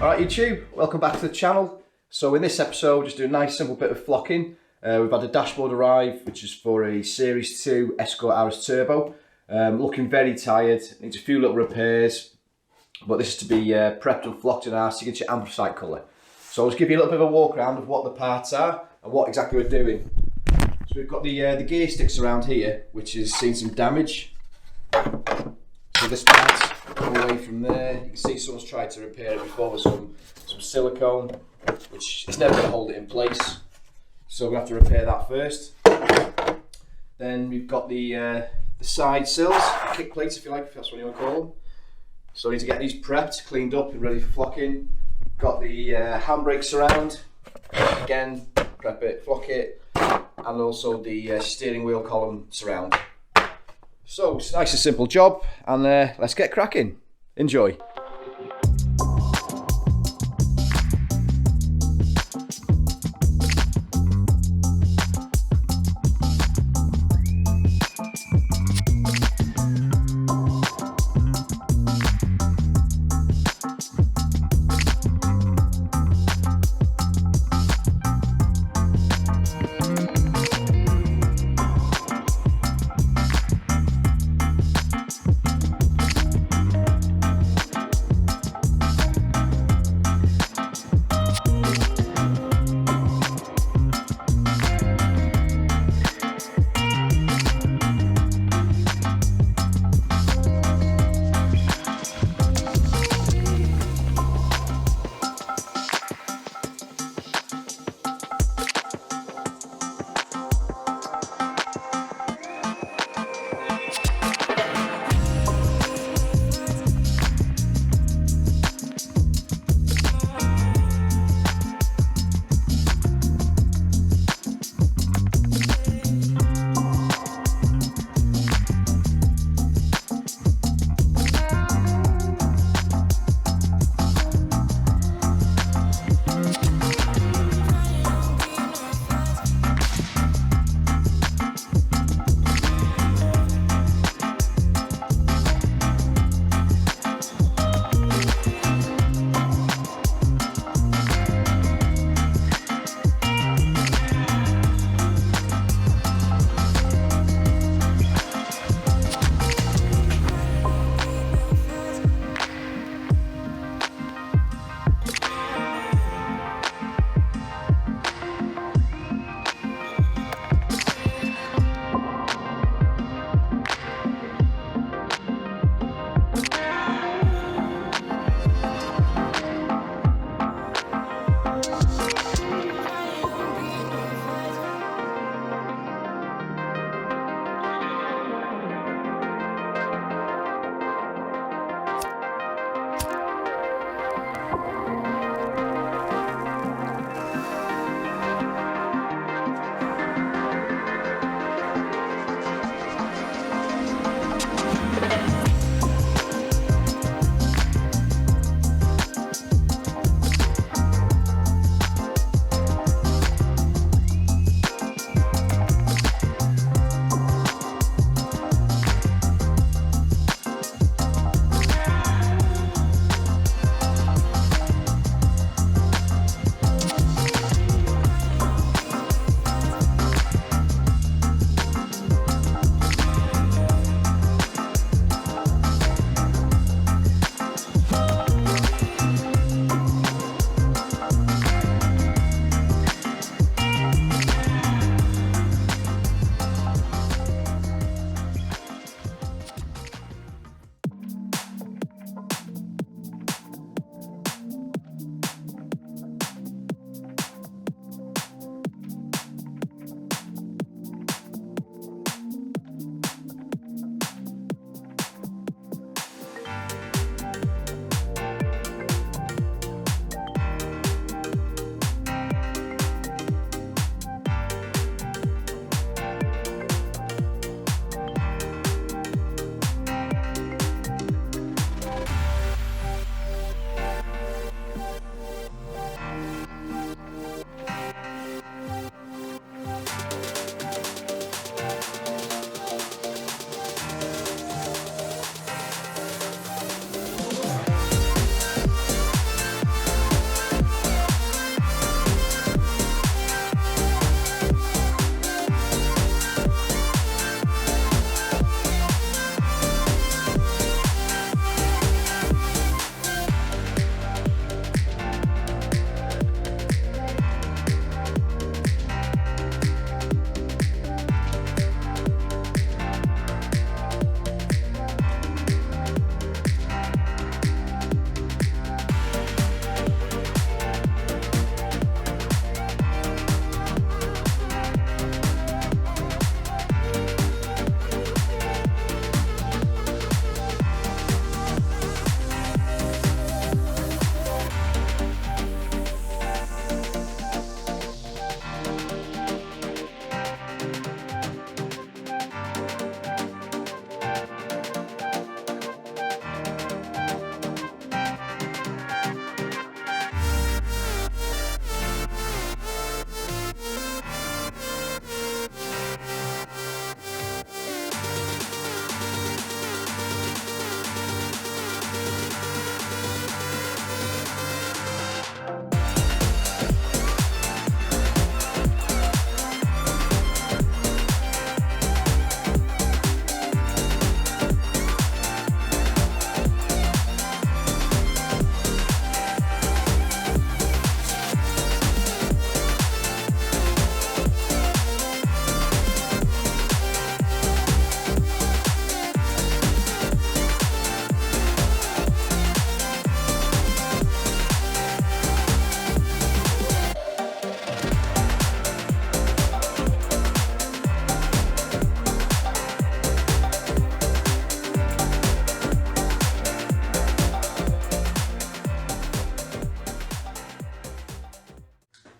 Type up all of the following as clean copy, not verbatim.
Alright YouTube, welcome back to the channel. So in this episode, we'll just do a nice simple bit of flocking. We've had a dashboard arrive, which is for a Series 2 Escort RS Turbo. Looking very tired, needs a few little repairs, but this is to be prepped and flocked in our signature anthracite colour. So I'll just give you a little bit of a walk around of what the parts are and what exactly we're doing. So we've got the gear sticks around here, which has seen some damage. So this part, all the way from there, you can see someone's tried to repair it before with some silicone, which is never going to hold it in place. So we have to repair that first. Then we've got the side sills, kick plates if you like, if that's what you want to call them. So we need to get these prepped, cleaned up and ready for flocking. Got the handbrakes around, again, prep it, flock it, and also the steering wheel column surround. So it's a nice and simple job, and let's get cracking. Enjoy.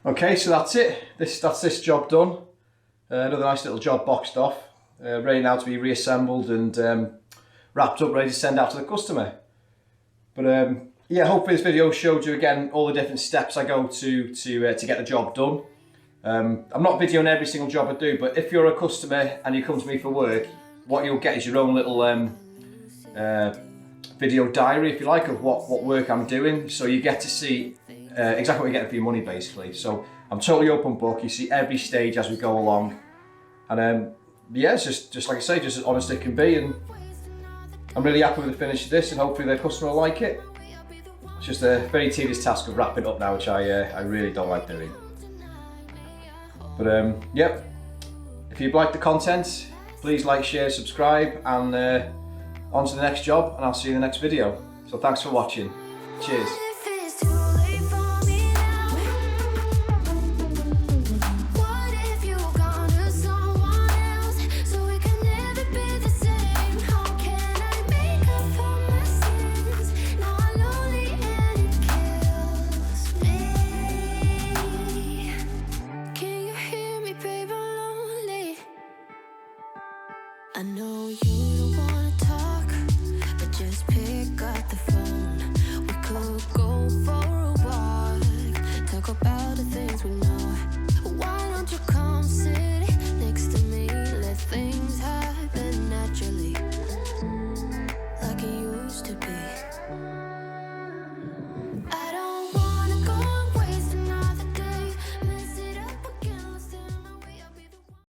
Okay, so that's it. That's this job done. Another nice little job boxed off. Ready now to be reassembled and wrapped up, ready to send out to the customer. But yeah, hopefully this video showed you again all the different steps I go to get the job done. I'm not videoing every single job I do, but if you're a customer and you come to me for work, what you'll get is your own little video diary, if you like, of what work I'm doing. So you get to see exactly what you're getting for your money, basically. So I'm totally open book. You see every stage as we go along, and yeah, it's just like I say, just as honest as it can be. And I'm really happy with the finish of this, and hopefully the customer will like it. It's just a very tedious task of wrapping up now, which I really don't like doing. But yep, if you've liked the content, please like, share, subscribe, and on to the next job, and I'll see you in the next video. So thanks for watching. Cheers.